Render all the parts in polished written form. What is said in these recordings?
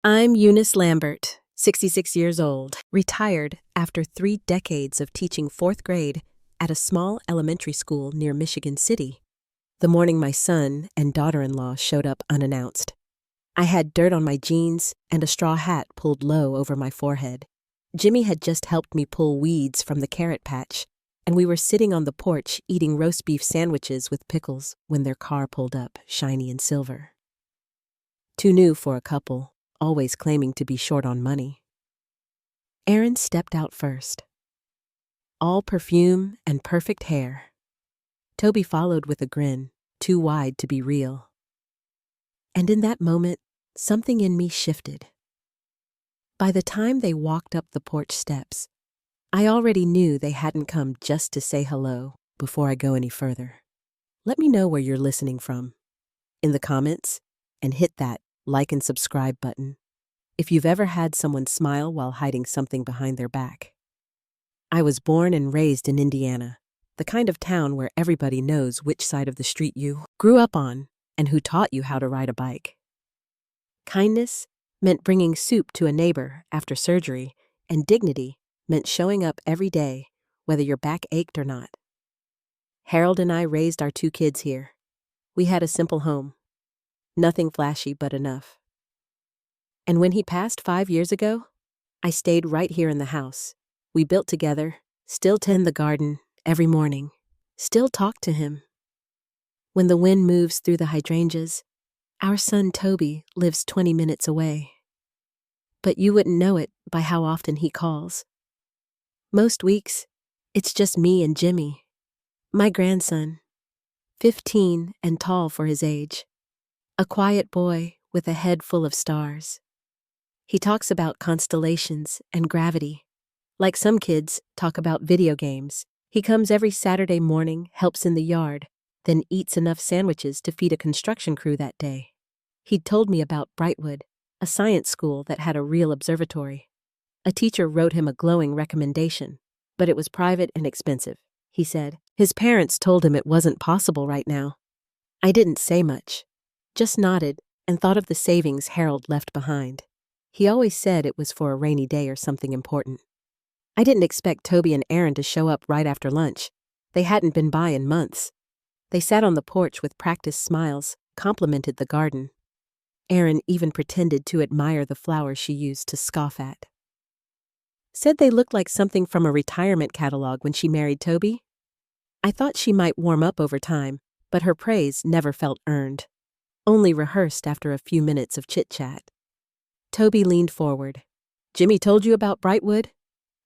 I'm Eunice Lambert, 66 years old, retired after 3 decades of teaching fourth grade at a small elementary school near Michigan City. The morning my son and daughter-in-law showed up unannounced. I had dirt on my jeans and a straw hat pulled low over my forehead. Jimmy had just helped me pull weeds from the carrot patch, and we were sitting on the porch eating roast beef sandwiches with pickles when their car pulled up, shiny and silver. Too new for a couple, always claiming to be short on money. Aaron stepped out first. All perfume and perfect hair. Toby followed with a grin, too wide to be real. And in that moment, something in me shifted. By the time they walked up the porch steps, I already knew they hadn't come just to say hello. Before I go any further, let me know where you're listening from in the comments, and hit that like and subscribe button if you've ever had someone smile while hiding something behind their back. I was born and raised in Indiana, the kind of town where everybody knows which side of the street you grew up on and who taught you how to ride a bike. Kindness meant bringing soup to a neighbor after surgery, and dignity meant showing up every day, whether your back ached or not. Harold and I raised our 2 kids here. We had a simple home. Nothing flashy but enough. And when he passed 5 years ago, I stayed right here in the house. We built together, still tend the garden every morning, still talk to him. When the wind moves through the hydrangeas, our son Toby lives 20 minutes away. But you wouldn't know it by how often he calls. Most weeks, it's just me and Jimmy, my grandson, 15 and tall for his age. A quiet boy with a head full of stars. He talks about constellations and gravity. Like some kids talk about video games. He comes every Saturday morning, helps in the yard, then eats enough sandwiches to feed a construction crew that day. He'd told me about Brightwood, a science school that had a real observatory. A teacher wrote him a glowing recommendation, but it was private and expensive, he said. His parents told him it wasn't possible right now. I didn't say much. Just nodded and thought of the savings Harold left behind. He always said it was for a rainy day or something important. I didn't expect Toby and Aaron to show up right after lunch. They hadn't been by in months. They sat on the porch with practiced smiles, complimented the garden. Aaron even pretended to admire the flowers she used to scoff at. Said they looked like something from a retirement catalog when she married Toby. I thought she might warm up over time, but her praise never felt earned. Only rehearsed after a few minutes of chit-chat. Toby leaned forward. "Jimmy told you about Brightwood?"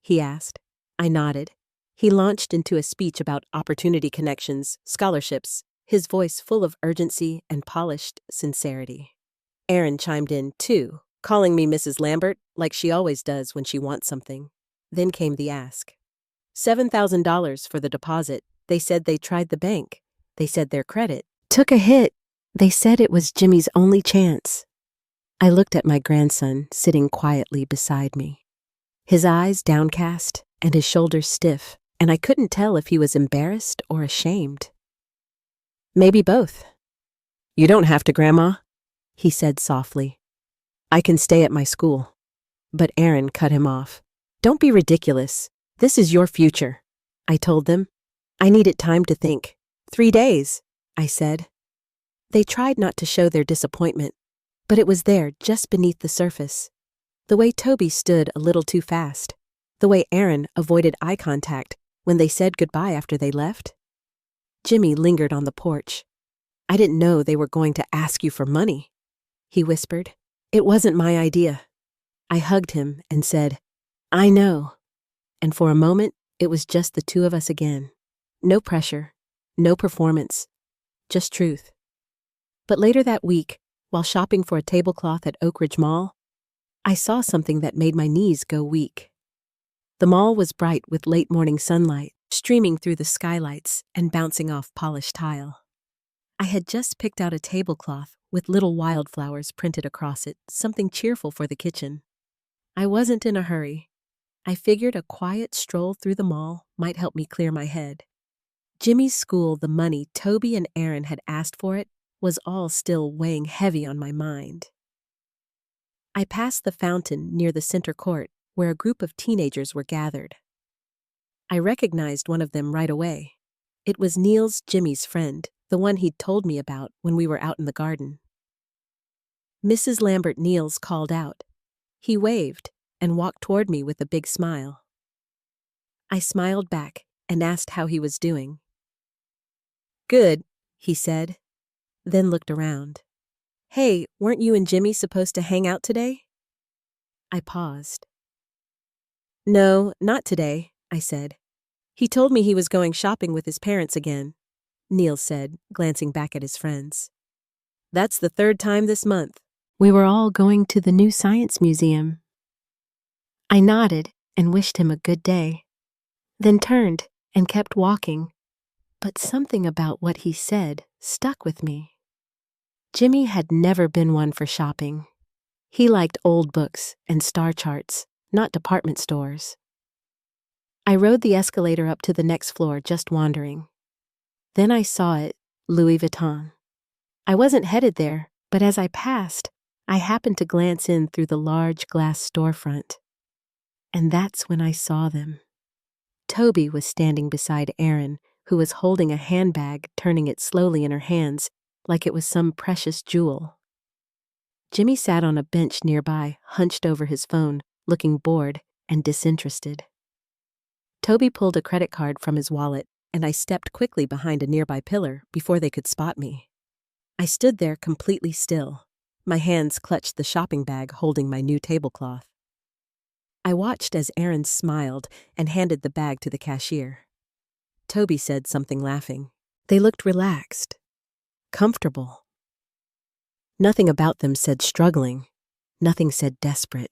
he asked. I nodded. He launched into a speech about opportunity connections, scholarships, his voice full of urgency and polished sincerity. Aaron chimed in, too, calling me Mrs. Lambert, like she always does when she wants something. Then came the ask. $7,000 for the deposit. They said they tried the bank. They said their credit took a hit. They said it was Jimmy's only chance. I looked at my grandson sitting quietly beside me. His eyes downcast and his shoulders stiff, and I couldn't tell if he was embarrassed or ashamed. "Maybe both." "You don't have to, Grandma," he said softly. "I can stay at my school." But Aaron cut him off. "Don't be ridiculous. This is your future," I told them. I needed time to think. 3 days, I said. They tried not to show their disappointment, but it was there just beneath the surface. The way Toby stood a little too fast. The way Aaron avoided eye contact when they said goodbye after they left. Jimmy lingered on the porch. "I didn't know they were going to ask you for money," he whispered. "It wasn't my idea." I hugged him and said, "I know." And for a moment, it was just the 2 of us again. No pressure, no performance, just truth. But later that week, while shopping for a tablecloth at Oak Ridge Mall, I saw something that made my knees go weak. The mall was bright with late morning sunlight, streaming through the skylights and bouncing off polished tile. I had just picked out a tablecloth with little wildflowers printed across it, something cheerful for the kitchen. I wasn't in a hurry. I figured a quiet stroll through the mall might help me clear my head. Jimmy's school, the money Toby and Aaron had asked for it, was all still weighing heavy on my mind. I passed the fountain near the center court, where a group of teenagers were gathered. I recognized one of them right away. It was Jimmy's friend, the one he'd told me about when we were out in the garden. Mrs. Lambert Niels called out. He waved and walked toward me with a big smile. I smiled back and asked how he was doing. Good, he said, then looked around. Hey, weren't you and Jimmy supposed to hang out today? I paused. No, not today, I said. He told me he was going shopping with his parents again, Niels said, glancing back at his friends. That's the third time this month. We were all going to the new science museum. I nodded and wished him a good day, then turned and kept walking. But something about what he said stuck with me. Jimmy had never been one for shopping. He liked old books and star charts, not department stores. I rode the escalator up to the next floor, just wandering. Then I saw it, Louis Vuitton. I wasn't headed there, but as I passed, I happened to glance in through the large glass storefront. And that's when I saw them. Toby was standing beside Erin, who was holding a handbag, turning it slowly in her hands, like it was some precious jewel. Jimmy sat on a bench nearby, hunched over his phone, looking bored and disinterested. Toby pulled a credit card from his wallet, and I stepped quickly behind a nearby pillar before they could spot me. I stood there completely still. My hands clutched the shopping bag holding my new tablecloth. I watched as Erin smiled and handed the bag to the cashier. Toby said something, laughing. They looked relaxed, comfortable. Nothing about them said struggling. Nothing said desperate.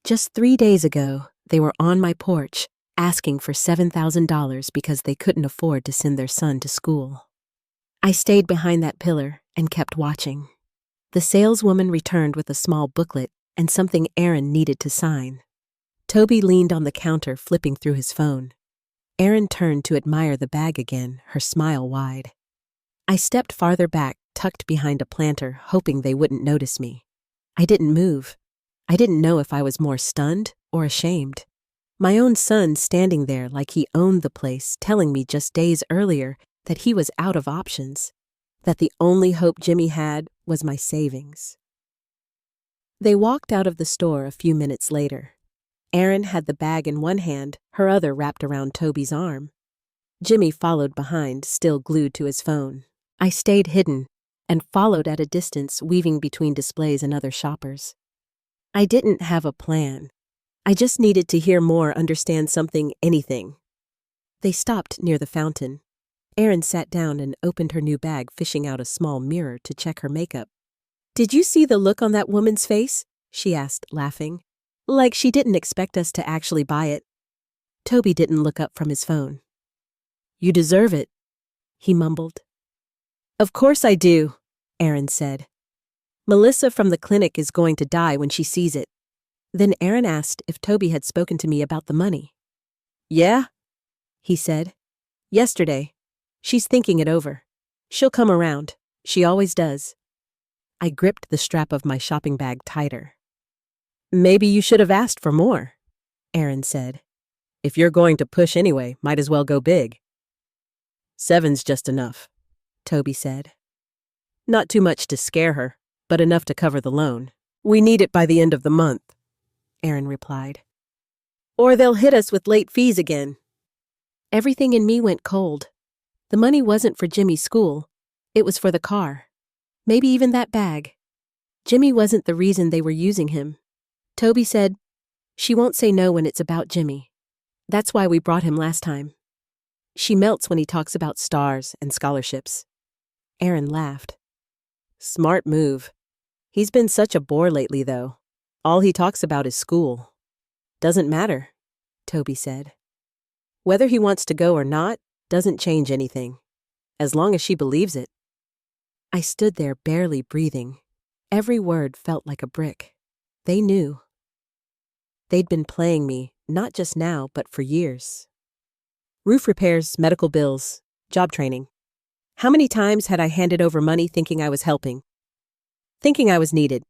Just 3 days ago, they were on my porch, asking for $7,000 because they couldn't afford to send their son to school. I stayed behind that pillar and kept watching. The saleswoman returned with a small booklet and something Erin needed to sign. Toby leaned on the counter, flipping through his phone. Erin turned to admire the bag again, her smile wide. I stepped farther back, tucked behind a planter, hoping they wouldn't notice me. I didn't move. I didn't know if I was more stunned or ashamed. My own son standing there like he owned the place, telling me just days earlier that he was out of options, that the only hope Jimmy had was my savings. They walked out of the store a few minutes later. Erin had the bag in one hand, her other wrapped around Toby's arm. Jimmy followed behind, still glued to his phone. I stayed hidden and followed at a distance, weaving between displays and other shoppers. I didn't have a plan. I just needed to hear more, understand something, anything. They stopped near the fountain. Erin sat down and opened her new bag, fishing out a small mirror to check her makeup. Did you see the look on that woman's face? She asked, laughing. Like she didn't expect us to actually buy it. Toby didn't look up from his phone. You deserve it, he mumbled. Of course I do, Erin said. Melissa from the clinic is going to die when she sees it. Then Erin asked if Toby had spoken to me about the money. Yeah, he said. Yesterday. She's thinking it over. She'll come around. She always does. I gripped the strap of my shopping bag tighter. Maybe you should have asked for more, Erin said. If you're going to push anyway, might as well go big. 7's just enough, Toby said. Not too much to scare her, but enough to cover the loan. We need it by the end of the month, Erin replied. Or they'll hit us with late fees again. Everything in me went cold. The money wasn't for Jimmy's school. It was for the car. Maybe even that bag. Jimmy wasn't the reason they were using him. Toby said, she won't say no when it's about Jimmy. That's why we brought him last time. She melts when he talks about stars and scholarships. Erin laughed. Smart move. He's been such a bore lately, though. All he talks about is school. Doesn't matter, Toby said. Whether he wants to go or not doesn't change anything, as long as she believes it. I stood there barely breathing. Every word felt like a brick. They knew. They'd been playing me, not just now, but for years. Roof repairs, medical bills, job training. How many times had I handed over money thinking I was helping? Thinking I was needed.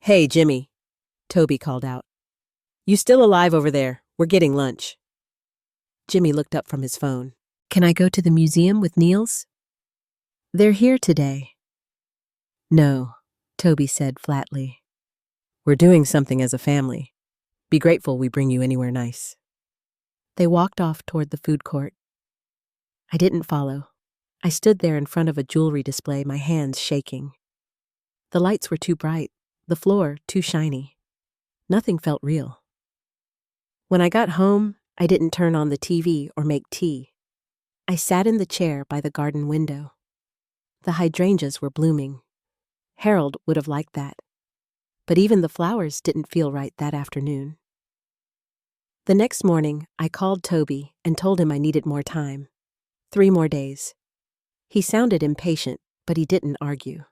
Hey, Jimmy, Toby called out. You still alive over there? We're getting lunch. Jimmy looked up from his phone. Can I go to the museum with Niels? They're here today. No, Toby said flatly. We're doing something as a family. Be grateful we bring you anywhere nice. They walked off toward the food court. I didn't follow. I stood there in front of a jewelry display, my hands shaking. The lights were too bright, the floor too shiny. Nothing felt real. When I got home, I didn't turn on the TV or make tea. I sat in the chair by the garden window. The hydrangeas were blooming. Harold would have liked that. But even the flowers didn't feel right that afternoon. The next morning, I called Toby and told him I needed more time. 3 more days. He sounded impatient, but he didn't argue.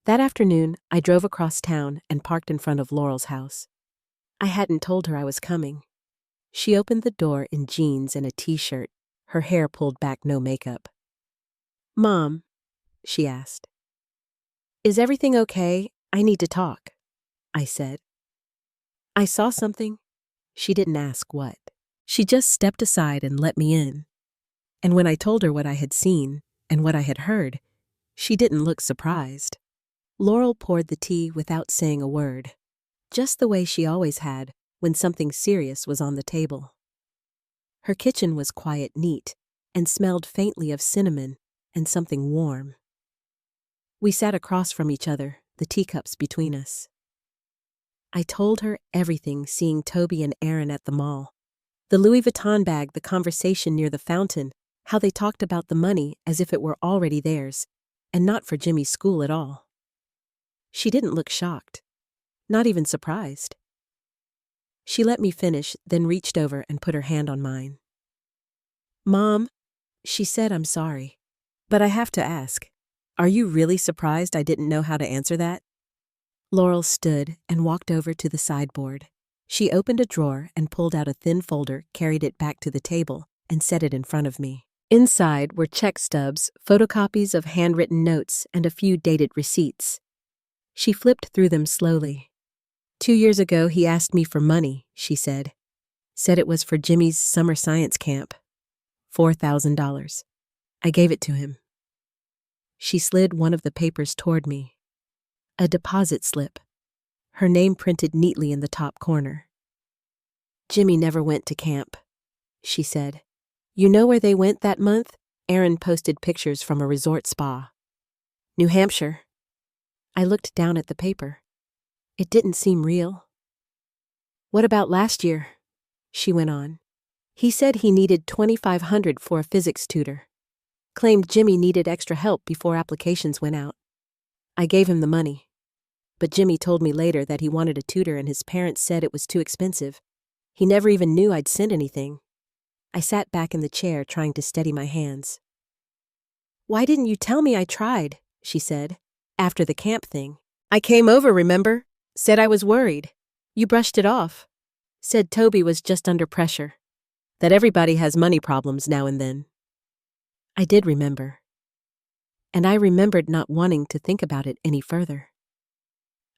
That afternoon, I drove across town and parked in front of Laurel's house. I hadn't told her I was coming. She opened the door in jeans and a t-shirt, her hair pulled back, no makeup. Mom, she asked. Is everything okay? I need to talk, I said. I saw something. She didn't ask what. She just stepped aside and let me in. And when I told her what I had seen and what I had heard, she didn't look surprised. Laurel poured the tea without saying a word, just the way she always had when something serious was on the table. Her kitchen was quiet, neat, and smelled faintly of cinnamon and something warm. We sat across from each other, the teacups between us. I told her everything, seeing Toby and Aaron at the mall. The Louis Vuitton bag, the conversation near the fountain, how they talked about the money as if it were already theirs, and not for Jimmy's school at all. She didn't look shocked, not even surprised. She let me finish, then reached over and put her hand on mine. Mom, she said, I'm sorry, but I have to ask, are you really surprised I didn't know how to answer that? Laurel stood and walked over to the sideboard. She opened a drawer and pulled out a thin folder, carried it back to the table, and set it in front of me. Inside were check stubs, photocopies of handwritten notes, and a few dated receipts. She flipped through them slowly. 2 years ago, he asked me for money, she said. Said it was for Jimmy's summer science camp. $4,000. I gave it to him. She slid one of the papers toward me. A deposit slip. Her name printed neatly in the top corner. Jimmy never went to camp, she said. You know where they went that month? Aaron posted pictures from a resort spa. New Hampshire. I looked down at the paper. It didn't seem real. What about last year? She went on. He said he needed $2,500 for a physics tutor. Claimed Jimmy needed extra help before applications went out. I gave him the money. But Jimmy told me later that he wanted a tutor and his parents said it was too expensive. He never even knew I'd sent anything. I sat back in the chair trying to steady my hands. Why didn't you tell me I tried? She said. After the camp thing. I came over, remember? Said I was worried. You brushed it off. Said Toby was just under pressure. That everybody has money problems now and then. I did remember. And I remembered not wanting to think about it any further.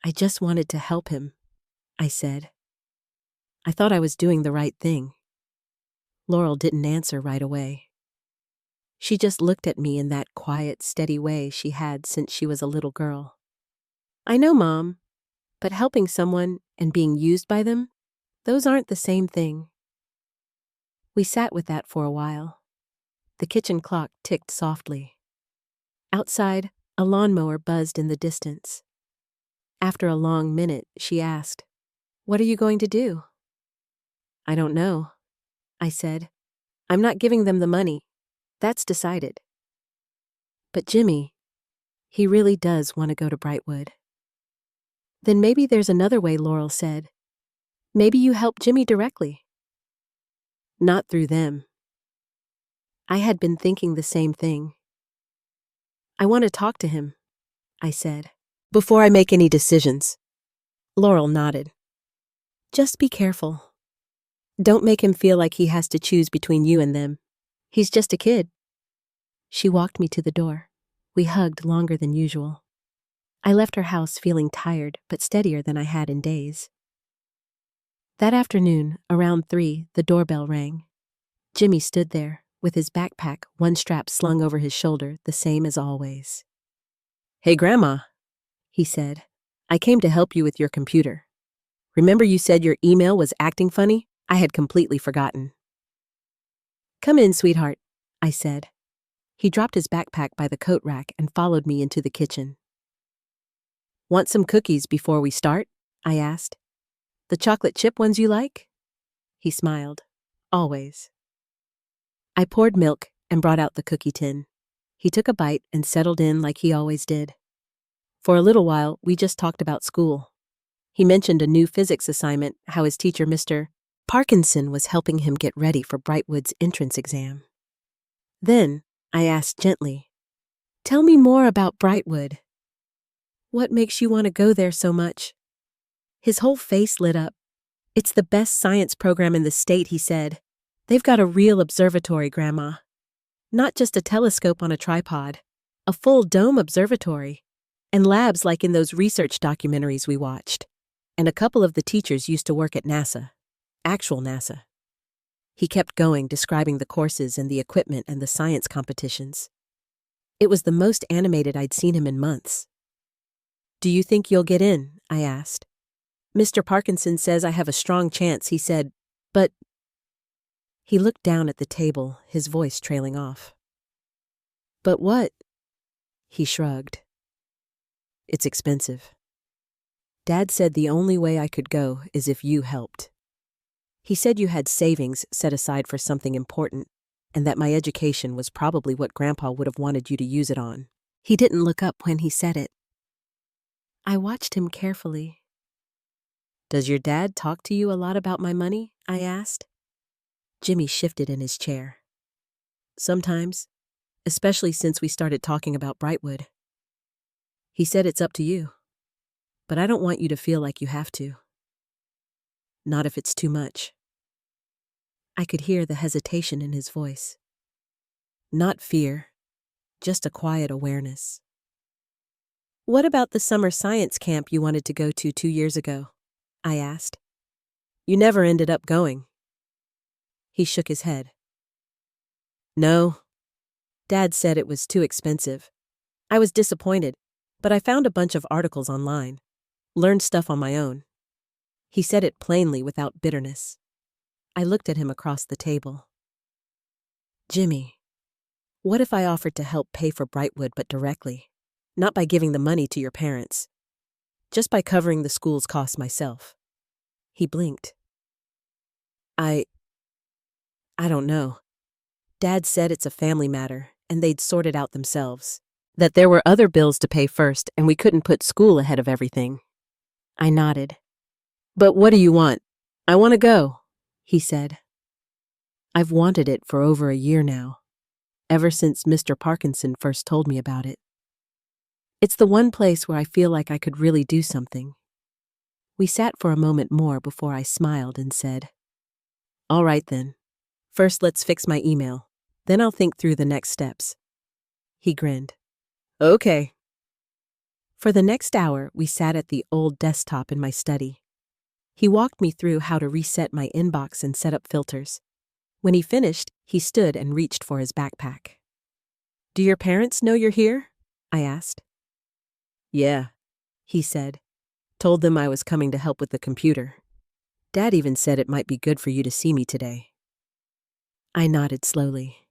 I just wanted to help him, I said. I thought I was doing the right thing. Laurel didn't answer right away. She just looked at me in that quiet, steady way she had since she was a little girl. I know, Mom, but helping someone and being used by them, those aren't the same thing. We sat with that for a while. The kitchen clock ticked softly. Outside, a lawnmower buzzed in the distance. After a long minute, she asked, What are you going to do? I don't know, I said. I'm not giving them the money. That's decided. But Jimmy, he really does want to go to Brightwood. Then maybe there's another way, Laurel said. Maybe you help Jimmy directly. Not through them. I had been thinking the same thing. I want to talk to him, I said, before I make any decisions. Laurel nodded. Just be careful. Don't make him feel like he has to choose between you and them. He's just a kid. She walked me to the door. We hugged longer than usual. I left her house feeling tired but steadier than I had in days. That afternoon, around 3, the doorbell rang. Jimmy stood there, with his backpack, one strap slung over his shoulder, the same as always. "Hey, Grandma," he said. "I came to help you with your computer. Remember you said your email was acting funny? I had completely forgotten." "Come in, sweetheart," I said. He dropped his backpack by the coat rack and followed me into the kitchen. "Want some cookies before we start?" I asked. "The chocolate chip ones you like?" He smiled. "Always." I poured milk and brought out the cookie tin. He took a bite and settled in like he always did. For a little while, we just talked about school. He mentioned a new physics assignment, how his teacher, Mr. Parkinson, was helping him get ready for Brightwood's entrance exam. Then, I asked gently, "Tell me more about Brightwood. What makes you want to go there so much?" His whole face lit up. "It's the best science program in the state," he said. "They've got a real observatory, Grandma. Not just a telescope on a tripod, a full dome observatory, and labs like in those research documentaries we watched. And a couple of the teachers used to work at NASA. Actual NASA." He kept going, describing the courses and the equipment and the science competitions. It was the most animated I'd seen him in months. "Do you think you'll get in?" I asked. "Mr. Parkinson says I have a strong chance," he said, "but—" He looked down at the table, his voice trailing off. "But what?" He shrugged. "It's expensive. Dad said the only way I could go is if you helped. He said you had savings set aside for something important, and that my education was probably what Grandpa would have wanted you to use it on." He didn't look up when he said it. I watched him carefully. "Does your dad talk to you a lot about my money?" I asked. Jimmy shifted in his chair. "Sometimes, especially since we started talking about Brightwood. He said it's up to you, but I don't want you to feel like you have to. Not if it's too much." I could hear the hesitation in his voice. Not fear, just a quiet awareness. "What about the summer science camp you wanted to go to 2 years ago?" I asked. "You never ended up going." He shook his head. "No. Dad said it was too expensive. I was disappointed, but I found a bunch of articles online. Learned stuff on my own." He said it plainly without bitterness. I looked at him across the table. "Jimmy, what if I offered to help pay for Brightwood but directly? Not by giving the money to your parents. Just by covering the school's costs myself." He blinked. I don't know. Dad said it's a family matter, and they'd sort it out themselves. That there were other bills to pay first, and we couldn't put school ahead of everything." I nodded. "But what do you want?" "I want to go," he said. "I've wanted it for over a year now, ever since Mr. Parkinson first told me about it. It's the one place where I feel like I could really do something." We sat for a moment more before I smiled and said, "All right then. First let's fix my email. Then I'll think through the next steps." He grinned. "Okay." For the next hour, we sat at the old desktop in my study. He walked me through how to reset my inbox and set up filters. When he finished, he stood and reached for his backpack. "Do your parents know you're here?" I asked. "Yeah," he said. "Told them I was coming to help with the computer. Dad even said it might be good for you to see me today." I nodded slowly.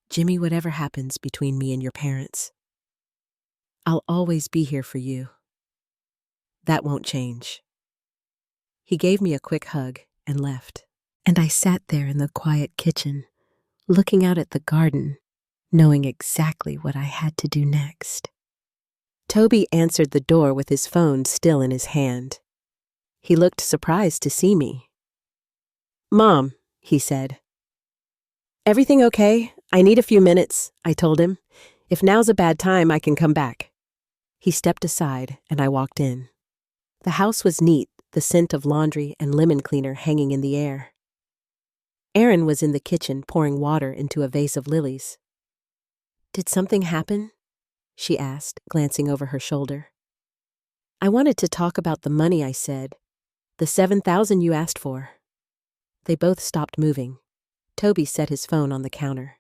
"Jimmy, whatever happens between me and your parents, I'll always be here for you. That won't change." He gave me a quick hug and left. And I sat there in the quiet kitchen, looking out at the garden, knowing exactly what I had to do next. Toby answered the door with his phone still in his hand. He looked surprised to see me. "Mom," he said. "Everything okay? I need a few minutes," I told him. "If now's a bad time, I can come back." He stepped aside, and I walked in. The house was neat, the scent of laundry and lemon cleaner hanging in the air. Erin was in the kitchen pouring water into a vase of lilies. "Did something happen?" she asked, glancing over her shoulder. I wanted to talk about the money, I said. The $7,000 you asked for. They both stopped moving. Toby set his phone on the counter.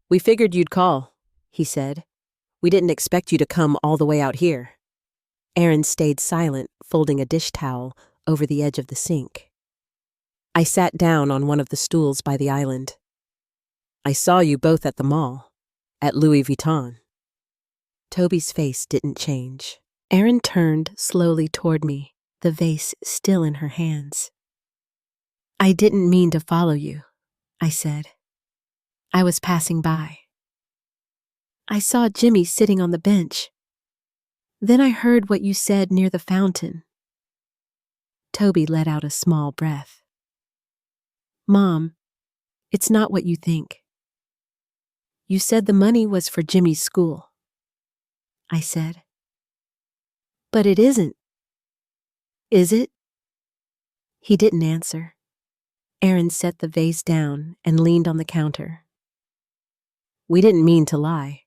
We figured you'd call, he said. We didn't expect you to come all the way out here. Aaron stayed silent, folding a dish towel over the edge of the sink. I sat down on one of the stools by the island. I saw you both at the mall, at Louis Vuitton. Toby's face didn't change. Erin turned slowly toward me, the vase still in her hands. I didn't mean to follow you, I said. I was passing by. I saw Jimmy sitting on the bench. Then I heard what you said near the fountain. Toby let out a small breath. Mom, it's not what you think. You said the money was for Jimmy's school. I said. But it isn't. Is it? He didn't answer. Aaron set the vase down and leaned on the counter. We didn't mean to lie.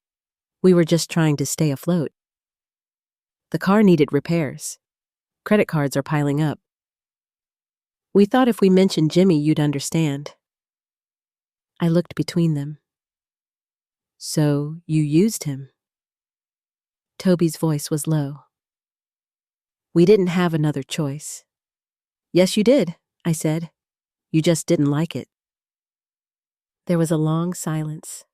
We were just trying to stay afloat. The car needed repairs. Credit cards are piling up. We thought if we mentioned Jimmy, you'd understand. I looked between them. So you used him? Toby's voice was low. We didn't have another choice. Yes, you did, I said. You just didn't like it. There was a long silence.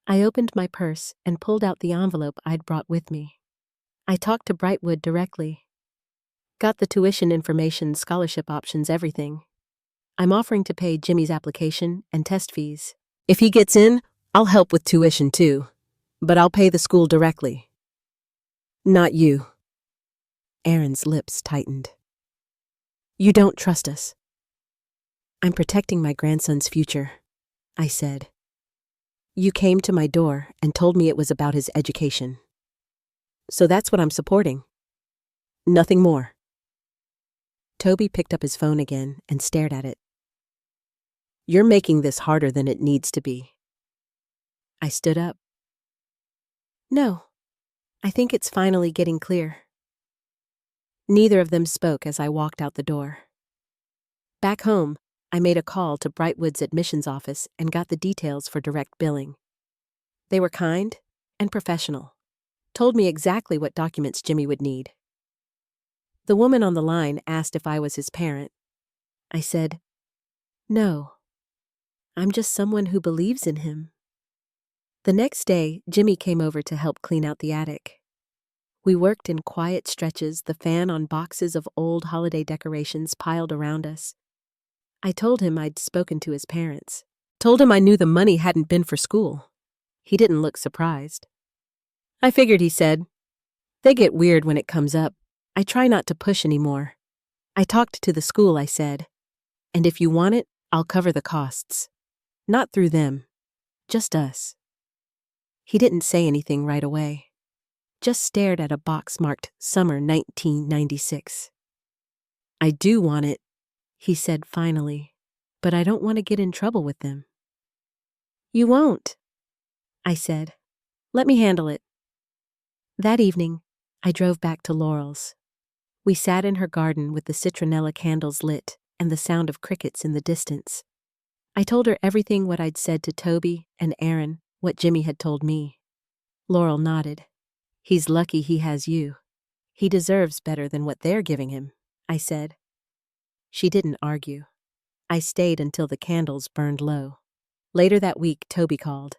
I opened my purse and pulled out the envelope I'd brought with me. I talked to Brightwood directly. Got the tuition information, scholarship options, everything. I'm offering to pay Jimmy's application and test fees. If he gets in, I'll help with tuition too, but I'll pay the school directly. Not you. Aaron's lips tightened. You don't trust us. I'm protecting my grandson's future, I said. You came to my door and told me it was about his education. So that's what I'm supporting. Nothing more. Toby picked up his phone again and stared at it. You're making this harder than it needs to be. I stood up. No, I think it's finally getting clear. Neither of them spoke as I walked out the door. Back home, I made a call to Brightwood's admissions office and got the details for direct billing. They were kind and professional, told me exactly what documents Jimmy would need. The woman on the line asked if I was his parent. I said, no, I'm just someone who believes in him. The next day, Jimmy came over to help clean out the attic. We worked in quiet stretches, the fan on boxes of old holiday decorations piled around us. I told him I'd spoken to his parents. Told him I knew the money hadn't been for school. He didn't look surprised. I figured, he said. They get weird when it comes up. I try not to push anymore. I talked to the school, I said. And if you want it, I'll cover the costs. Not through them. Just us. He didn't say anything right away. Just stared at a box marked Summer 1996. I do want it, he said finally, but I don't want to get in trouble with them. You won't, I said. Let me handle it. That evening, I drove back to Laurel's. We sat in her garden with the citronella candles lit and the sound of crickets in the distance. I told her everything what I'd said to Toby and Aaron, what Jimmy had told me. Laurel nodded. He's lucky he has you. He deserves better than what they're giving him, I said. She didn't argue. I stayed until the candles burned low. Later that week, Toby called.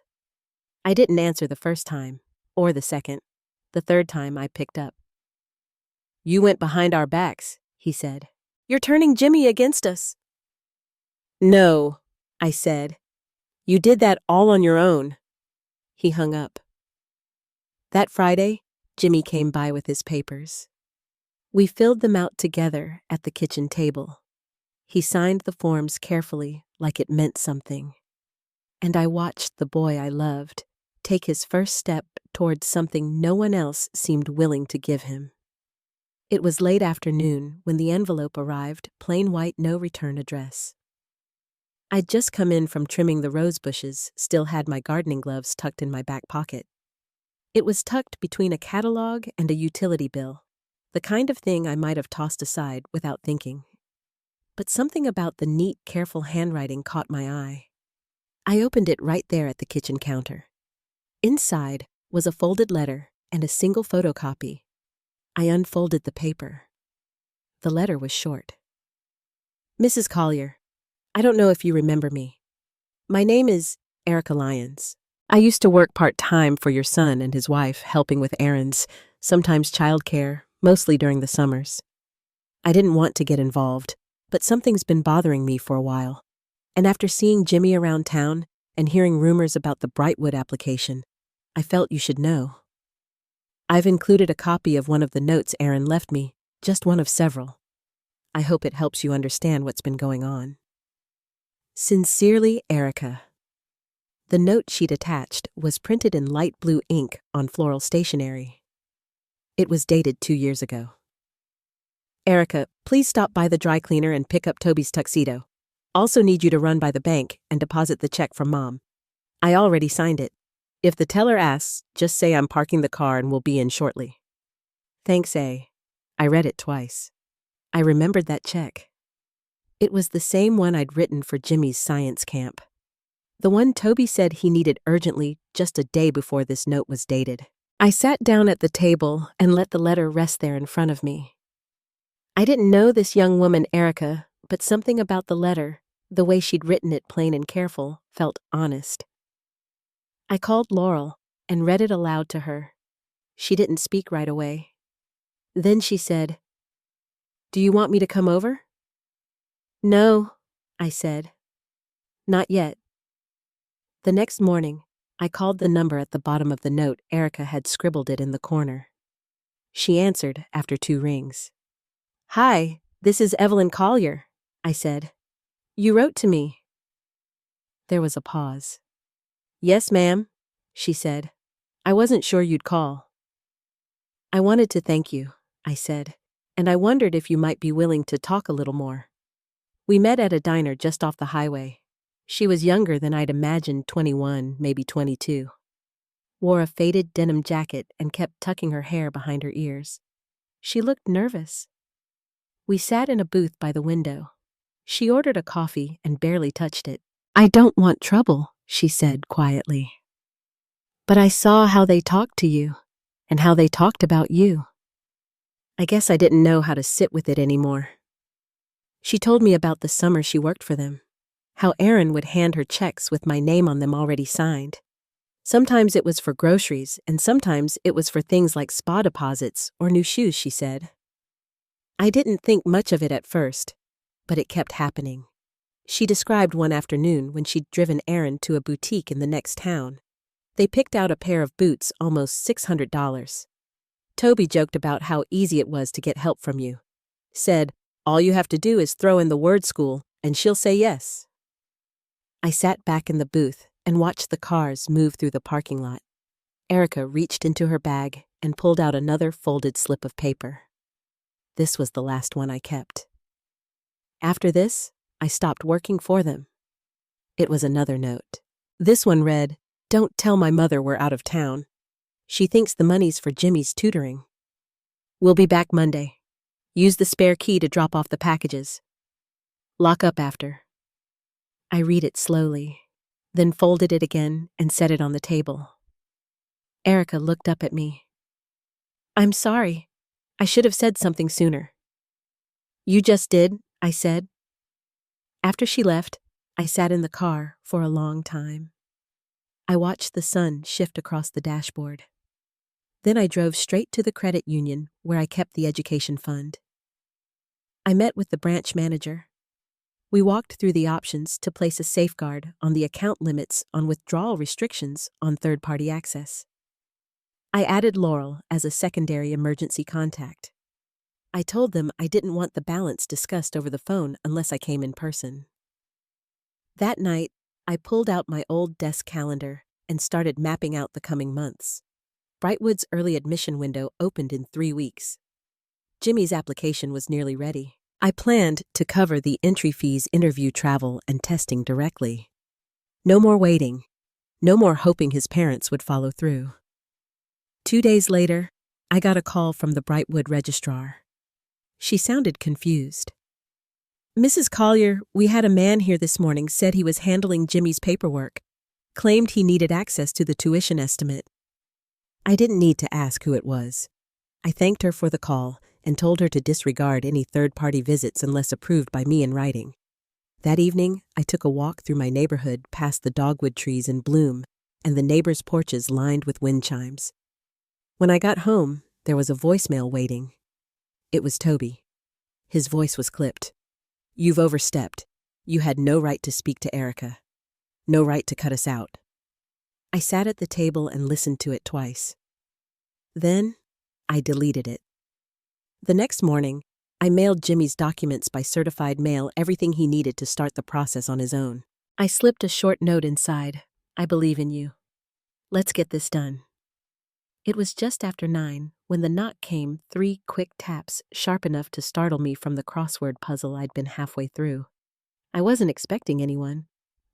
I didn't answer the first time, or the second. The third time I picked up. You went behind our backs, he said. You're turning Jimmy against us. No, I said. You did that all on your own. He hung up. That Friday, Jimmy came by with his papers. We filled them out together at the kitchen table. He signed the forms carefully, like it meant something. And I watched the boy I loved take his first step towards something no one else seemed willing to give him. It was late afternoon when the envelope arrived, plain white, no return address. I'd just come in from trimming the rose bushes, still had my gardening gloves tucked in my back pocket. It was tucked between a catalog and a utility bill. the kind of thing I might have tossed aside without thinking. But something about the neat, careful handwriting caught my eye. I opened it right there at the kitchen counter. Inside was a folded letter and a single photocopy. I unfolded the paper. The letter was short. Mrs. Collier, I don't know if you remember me. My name is Erica Lyons. I used to work part-time for your son and his wife, helping with errands, sometimes childcare, mostly during the summers. I didn't want to get involved, but something's been bothering me for a while. And after seeing Jimmy around town and hearing rumors about the Brightwood application, I felt you should know. I've included a copy of one of the notes Aaron left me, just one of several. I hope it helps you understand what's been going on. Sincerely, Erica. The note she'd attached was printed in light blue ink on floral stationery. It was dated 2 years ago. Erica, please stop by the dry cleaner and pick up Toby's tuxedo. Also need you to run by the bank and deposit the check from Mom. I already signed it. If the teller asks, just say I'm parking the car and will be in shortly. Thanks, A. I read it twice. I remembered that check. It was the same one I'd written for Jimmy's science camp. The one Toby said he needed urgently just a day before this note was dated. I sat down at the table and let the letter rest there in front of me. I didn't know this young woman, Erica, but something about the letter, the way she'd written it plain and careful, felt honest. I called Laurel and read it aloud to her. She didn't speak right away. Then she said, "Do you want me to come over?" "No," I said. "Not yet." The next morning, I called the number at the bottom of the note Erica had scribbled it in the corner. She answered after 2 rings. "Hi, this is Evelyn Collier," I said. "You wrote to me." There was a pause. "Yes, ma'am," she said. "I wasn't sure you'd call." "I wanted to thank you," I said, "and I wondered if you might be willing to talk a little more." We met at a diner just off the highway. She was younger than I'd imagined, 21, maybe 22. Wore a faded denim jacket and kept tucking her hair behind her ears. She looked nervous. We sat in a booth by the window. She ordered a coffee and barely touched it. "I don't want trouble," she said quietly. "But I saw how they talked to you, and how they talked about you." I guess I didn't know how to sit with it anymore. She told me about the summer she worked for them, how Aaron would hand her checks with my name on them already signed. Sometimes it was for groceries, and sometimes it was for things like spa deposits or new shoes, she said. I didn't think much of it at first, but it kept happening. She described one afternoon when she'd driven Aaron to a boutique in the next town. They picked out a pair of boots almost $600. Toby joked about how easy it was to get help from you. Said, "All you have to do is throw in the word school, and she'll say yes." I sat back in the booth and watched the cars move through the parking lot. Erica reached into her bag and pulled out another folded slip of paper. This was the last one I kept. After this, I stopped working for them. It was another note. This one read, "Don't tell my mother we're out of town. She thinks the money's for Jimmy's tutoring. We'll be back Monday. Use the spare key to drop off the packages. Lock up after." I read it slowly, then folded it again and set it on the table. Erica looked up at me. "I'm sorry. I should have said something sooner." "You just did," I said. After she left, I sat in the car for a long time. I watched the sun shift across the dashboard. Then I drove straight to the credit union where I kept the education fund. I met with the branch manager. We walked through the options to place a safeguard on the account limits on withdrawal restrictions on third-party access. I added Laurel as a secondary emergency contact. I told them I didn't want the balance discussed over the phone unless I came in person. That night, I pulled out my old desk calendar and started mapping out the coming months. Brightwood's early admission window opened in 3 weeks. Jimmy's application was nearly ready. I planned to cover the entry fees, interview, travel, and testing directly. No more waiting. No more hoping his parents would follow through. 2 days later, I got a call from the Brightwood registrar. She sounded confused. Mrs. Collier, we had a man here this morning, said he was handling Jimmy's paperwork, claimed he needed access to the tuition estimate. I didn't need to ask who it was. I thanked her for the call and told her to disregard any third-party visits unless approved by me in writing. That evening, I took a walk through my neighborhood past the dogwood trees in bloom and the neighbors' porches lined with wind chimes. When I got home, there was a voicemail waiting. It was Toby. His voice was clipped. "You've overstepped. You had no right to speak to Erica. No right to cut us out." I sat at the table and listened to it twice. Then, I deleted it. The next morning, I mailed Jimmy's documents by certified mail, everything he needed to start the process on his own. I slipped a short note inside. "I believe in you. Let's get this done." It was just after 9 when the knock came, 3 quick taps, sharp enough to startle me from the crossword puzzle I'd been halfway through. I wasn't expecting anyone.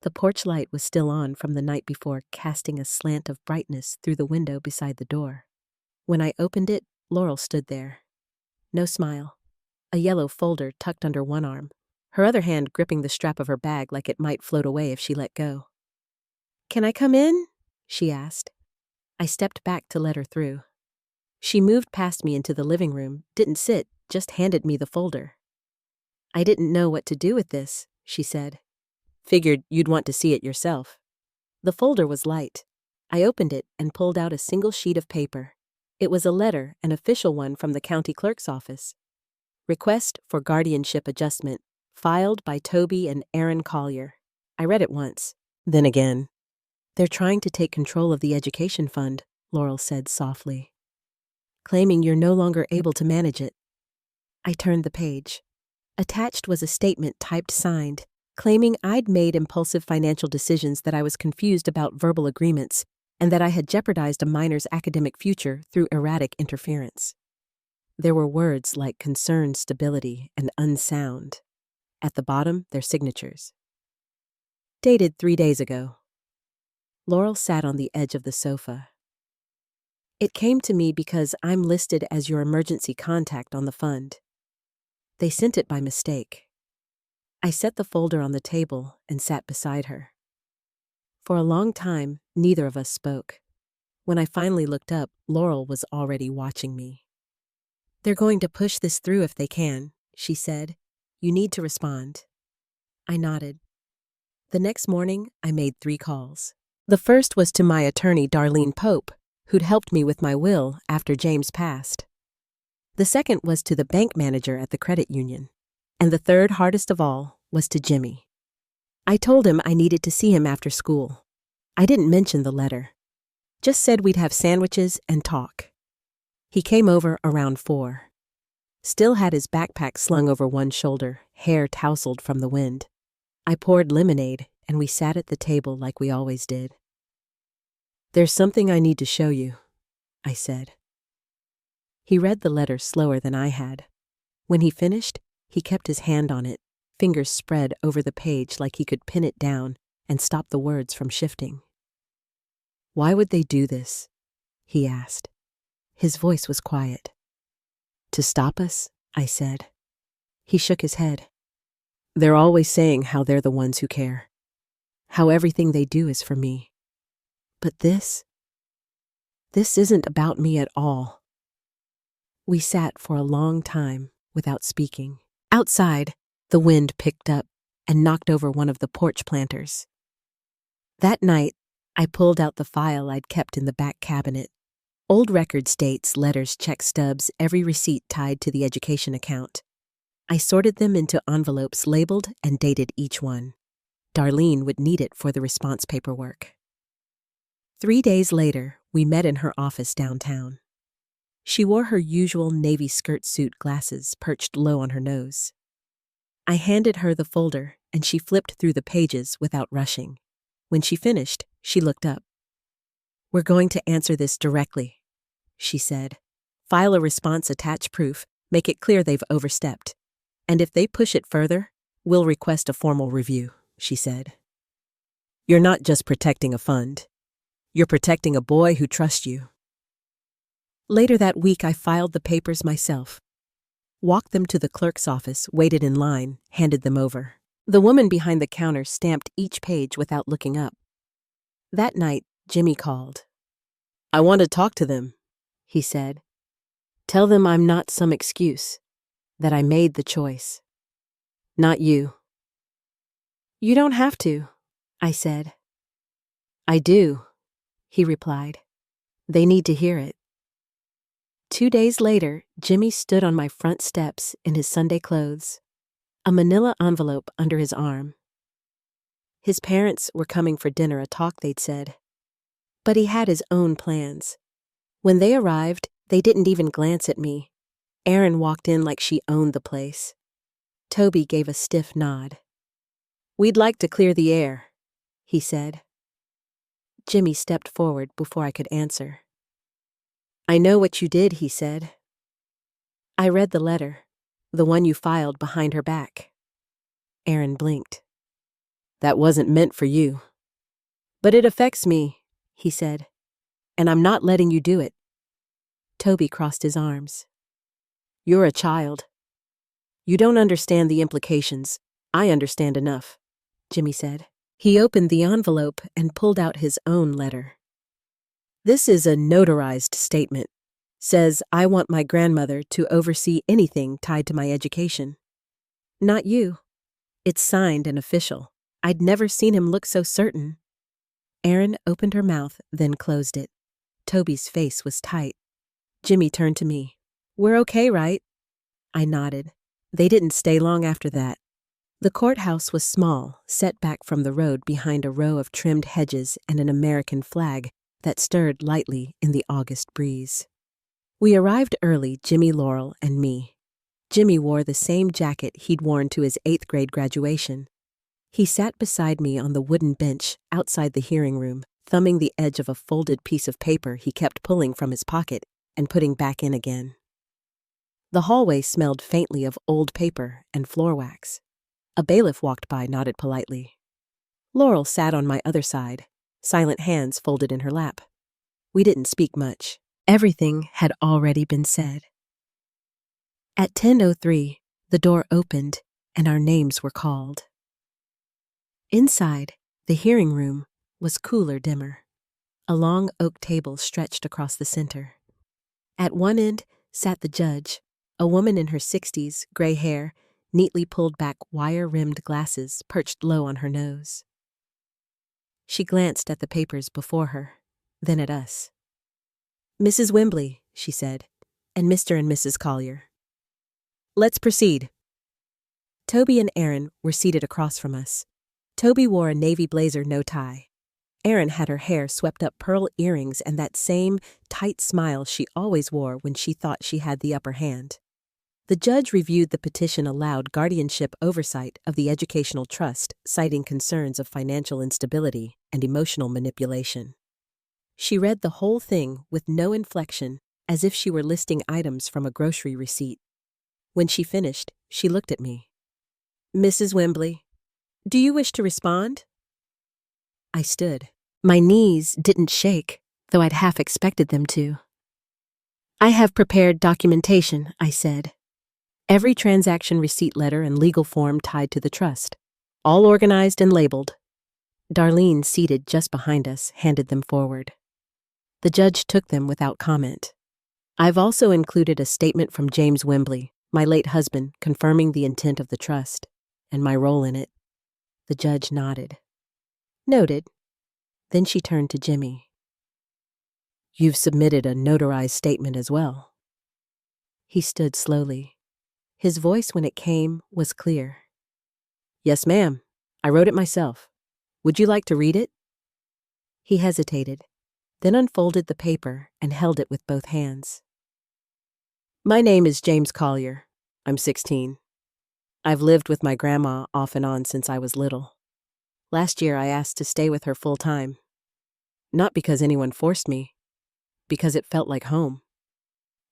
The porch light was still on from the night before, casting a slant of brightness through the window beside the door. When I opened it, Laurel stood there. No smile. A yellow folder tucked under one arm, her other hand gripping the strap of her bag like it might float away if she let go. "Can I come in?" she asked. I stepped back to let her through. She moved past me into the living room, didn't sit, just handed me the folder. "I didn't know what to do with this," she said. "Figured you'd want to see it yourself." The folder was light. I opened it and pulled out a single sheet of paper. It was a letter, an official one from the county clerk's office. Request for guardianship adjustment, filed by Toby and Aaron Collier. I read it once, then again. "They're trying to take control of the education fund," Laurel said softly, "claiming you're no longer able to manage it." I turned the page. Attached was a statement typed signed, claiming I'd made impulsive financial decisions, that I was confused about verbal agreements, and that I had jeopardized a minor's academic future through erratic interference. There were words like concerned stability and unsound. At the bottom, their signatures. Dated 3 days ago. Laurel sat on the edge of the sofa. "It came to me because I'm listed as your emergency contact on the fund. They sent it by mistake." I set the folder on the table and sat beside her. For a long time, neither of us spoke. When I finally looked up, Laurel was already watching me. "They're going to push this through if they can," she said. "You need to respond." I nodded. The next morning, I made 3 calls. The first was to my attorney, Darlene Pope, who'd helped me with my will after James passed. The second was to the bank manager at the credit union. And the third, hardest of all, was to Jimmy. I told him I needed to see him after school. I didn't mention the letter. Just said we'd have sandwiches and talk. He came over around 4. Still had his backpack slung over one shoulder, hair tousled from the wind. I poured lemonade, and we sat at the table like we always did. "There's something I need to show you," I said. He read the letter slower than I had. When he finished, he kept his hand on it, fingers spread over the page like he could pin it down and stop the words from shifting. "Why would they do this?" he asked. His voice was quiet. "To stop us?" I said. He shook his head. "They're always saying how they're the ones who care, how everything they do is for me. But this isn't about me at all." We sat for a long time without speaking. Outside, the wind picked up and knocked over one of the porch planters. That night, I pulled out the file I'd kept in the back cabinet. Old records, dates, letters, check stubs, every receipt tied to the education account. I sorted them into envelopes labeled and dated each one. Darlene would need it for the response paperwork. 3 days later, we met in her office downtown. She wore her usual navy skirt suit glasses perched low on her nose. I handed her the folder, and she flipped through the pages without rushing. When she finished, she looked up. "We're going to answer this directly," she said. "File a response, attach proof, make it clear they've overstepped. And if they push it further, we'll request a formal review," she said. "You're not just protecting a fund. You're protecting a boy who trusts you." Later that week, I filed the papers myself. Walked them to the clerk's office, waited in line, handed them over. The woman behind the counter stamped each page without looking up. That night, Jimmy called. "I want to talk to them," he said. "Tell them I'm not some excuse, that I made the choice. Not you." "You don't have to," I said. "I do," he replied. "They need to hear it." 2 days later, Jimmy stood on my front steps in his Sunday clothes, a manila envelope under his arm. His parents were coming for dinner, a talk they'd said. But he had his own plans. When they arrived, they didn't even glance at me. Erin walked in like she owned the place. Toby gave a stiff nod. "We'd like to clear the air," he said. Jimmy stepped forward before I could answer. "I know what you did," he said. "I read the letter, the one you filed behind her back." Erin blinked. "That wasn't meant for you." "But it affects me," he said, "and I'm not letting you do it." Toby crossed his arms. "You're a child. You don't understand the implications. I understand enough," Jimmy said. He opened the envelope and pulled out his own letter. "This is a notarized statement. Says I want my grandmother to oversee anything tied to my education. Not you. It's signed and official. I'd never seen him look so certain." Erin opened her mouth, then closed it. Toby's face was tight. Jimmy turned to me. "We're okay, right?" I nodded. They didn't stay long after that. The courthouse was small, set back from the road behind a row of trimmed hedges and an American flag that stirred lightly in the August breeze. We arrived early, Jimmy, Laurel, and me. Jimmy wore the same jacket he'd worn to his 8th grade graduation. He sat beside me on the wooden bench outside the hearing room, thumbing the edge of a folded piece of paper he kept pulling from his pocket and putting back in again. The hallway smelled faintly of old paper and floor wax. A bailiff walked by, nodded politely. Laurel sat on my other side, silent hands folded in her lap. We didn't speak much. Everything had already been said. At 10:03, the door opened and our names were called. Inside, the hearing room was cooler, dimmer. A long oak table stretched across the center. At one end sat the judge, a woman in her 60s, gray hair, neatly pulled back wire-rimmed glasses perched low on her nose. She glanced at the papers before her, then at us. "Mrs. Wembley," she said, "and Mr. and Mrs. Collier. Let's proceed." Toby and Erin were seated across from us. Toby wore a navy blazer, no tie. Erin had her hair swept up pearl earrings and that same tight smile she always wore when she thought she had the upper hand. The judge reviewed the petition aloud, guardianship oversight of the educational trust, citing concerns of financial instability and emotional manipulation. She read the whole thing with no inflection, as if she were listing items from a grocery receipt. When she finished, she looked at me. "Mrs. Wembley, do you wish to respond?" I stood. My knees didn't shake, though I'd half expected them to. "I have prepared documentation," I said. "Every transaction receipt letter and legal form tied to the trust, all organized and labeled." Darlene, seated just behind us, handed them forward. The judge took them without comment. "I've also included a statement from James Wembley, my late husband, confirming the intent of the trust and my role in it." The judge nodded. "Noted." Then she turned to Jimmy. "You've submitted a notarized statement as well." He stood slowly. His voice, when it came, was clear. "Yes, ma'am. I wrote it myself. Would you like to read it?" He hesitated, then unfolded the paper and held it with both hands. "My name is James Collier. I'm 16. I've lived with my grandma off and on since I was little. Last year I asked to stay with her full time. Not because anyone forced me, because it felt like home."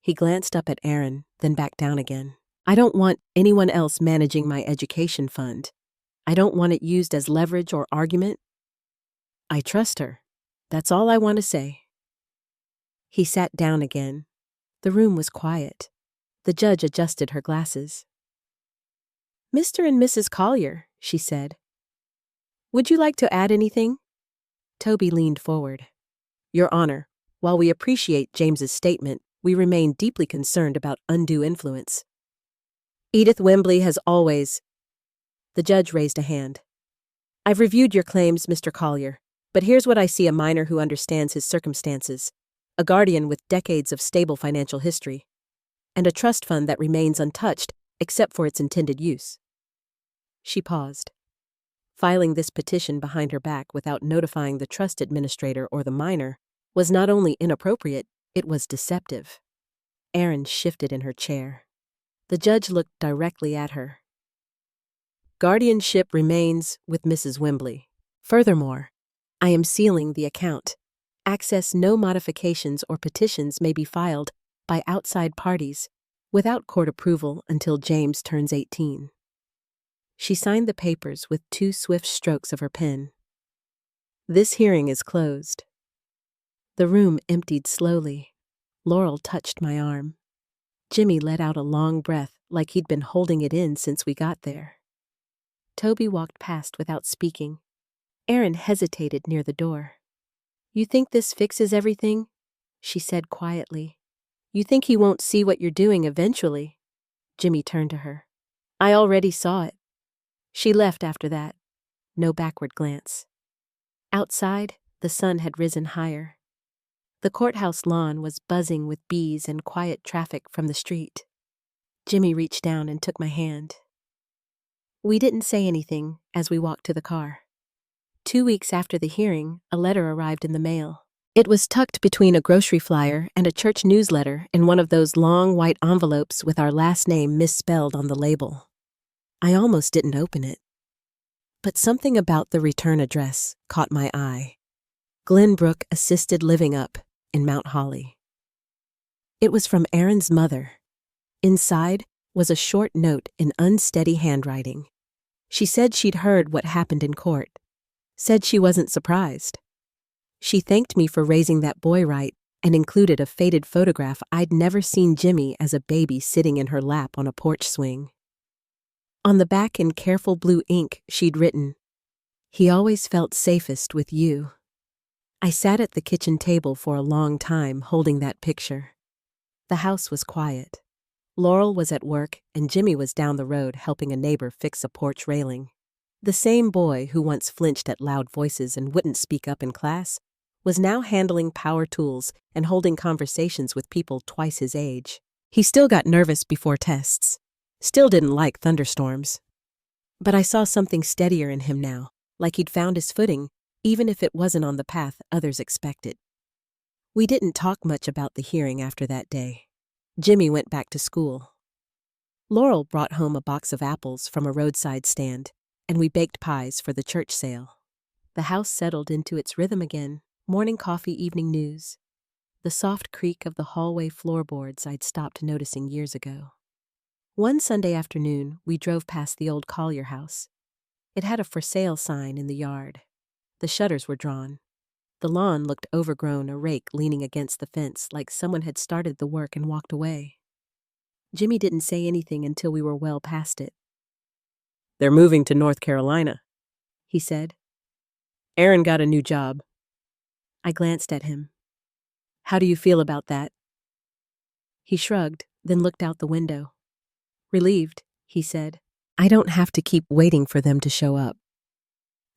He glanced up at Erin, then back down again. "I don't want anyone else managing my education fund. I don't want it used as leverage or argument. I trust her. That's all I want to say." He sat down again, The room was quiet. The judge adjusted her glasses. "Mr. and Mrs. Collier," she said. "Would you like to add anything?" Toby leaned forward. "Your Honor, while we appreciate James's statement, we remain deeply concerned about undue influence. Edith Wembley has always—" The judge raised a hand. "I've reviewed your claims, Mr. Collier, but here's what I see: a minor who understands his circumstances, a guardian with decades of stable financial history, and a trust fund that remains untouched except for its intended use." She paused. Filing this petition behind her back without notifying the trust administrator or the minor was not only inappropriate, it was deceptive. Erin shifted in her chair. The judge looked directly at her. "Guardianship remains with Mrs. Wembley. Furthermore, I am sealing the account. Access no modifications or petitions may be filed by outside parties without court approval until James turns 18. She signed the papers with 2 swift strokes of her pen. "This hearing is closed." The room emptied slowly. Laurel touched my arm. Jimmy let out a long breath like he'd been holding it in since we got there. Toby walked past without speaking. Erin hesitated near the door. "You think this fixes everything?" she said quietly. "You think he won't see what you're doing eventually?" Jimmy turned to her. "I already saw it." She left after that. No backward glance. Outside, the sun had risen higher. The courthouse lawn was buzzing with bees and quiet traffic from the street. Jimmy reached down and took my hand. We didn't say anything as we walked to the car. 2 weeks after the hearing, a letter arrived in the mail. It was tucked between a grocery flyer and a church newsletter in one of those long white envelopes with our last name misspelled on the label. I almost didn't open it. But something about the return address caught my eye. Glenbrook Assisted Living Up in Mount Holly. It was from Erin's mother. Inside was a short note in unsteady handwriting. She said she'd heard what happened in court. Said she wasn't surprised. She thanked me for raising that boy right and included a faded photograph I'd never seen Jimmy as a baby sitting in her lap on a porch swing. On the back in careful blue ink, she'd written, "He always felt safest with you." I sat at the kitchen table for a long time holding that picture. The house was quiet. Laurel was at work and Jimmy was down the road helping a neighbor fix a porch railing. The same boy who once flinched at loud voices and wouldn't speak up in class was now handling power tools and holding conversations with people twice his age. He still got nervous before tests. Still didn't like thunderstorms. But I saw something steadier in him now, like he'd found his footing, even if it wasn't on the path others expected. We didn't talk much about the hearing after that day. Jimmy went back to school. Laurel brought home a box of apples from a roadside stand, and we baked pies for the church sale. The house settled into its rhythm again, morning coffee, evening news. The soft creak of the hallway floorboards I'd stopped noticing years ago. One Sunday afternoon, we drove past the old Collier house. It had a for sale sign in the yard. The shutters were drawn. The lawn looked overgrown, a rake leaning against the fence like someone had started the work and walked away. Jimmy didn't say anything until we were well past it. "They're moving to North Carolina," he said. "Erin got a new job." I glanced at him. "How do you feel about that?" He shrugged, then looked out the window. "Relieved," he said. "I don't have to keep waiting for them to show up."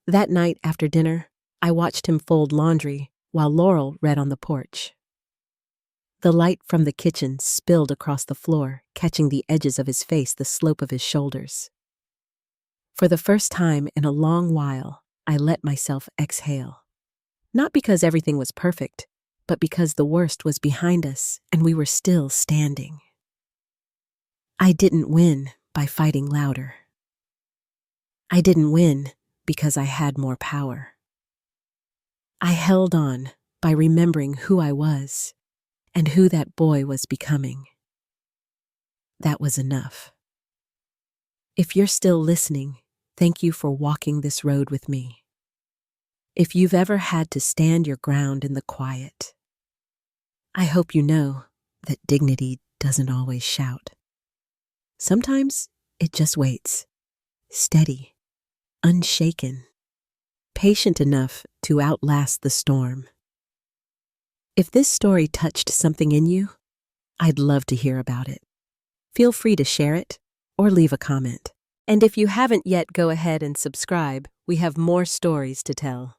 That night after dinner, I watched him fold laundry while Laurel read on the porch. The light from the kitchen spilled across the floor, catching the edges of his face, the slope of his shoulders. For the first time in a long while, I let myself exhale. Not because everything was perfect, but because the worst was behind us and we were still standing. I didn't win by fighting louder. I didn't win because I had more power. I held on by remembering who I was and who that boy was becoming. That was enough. If you're still listening, thank you for walking this road with me. If you've ever had to stand your ground in the quiet, I hope you know that dignity doesn't always shout. Sometimes it just waits, steady, unshaken, patient enough to outlast the storm. If this story touched something in you, I'd love to hear about it. Feel free to share it or leave a comment. And if you haven't yet, go ahead and subscribe. We have more stories to tell.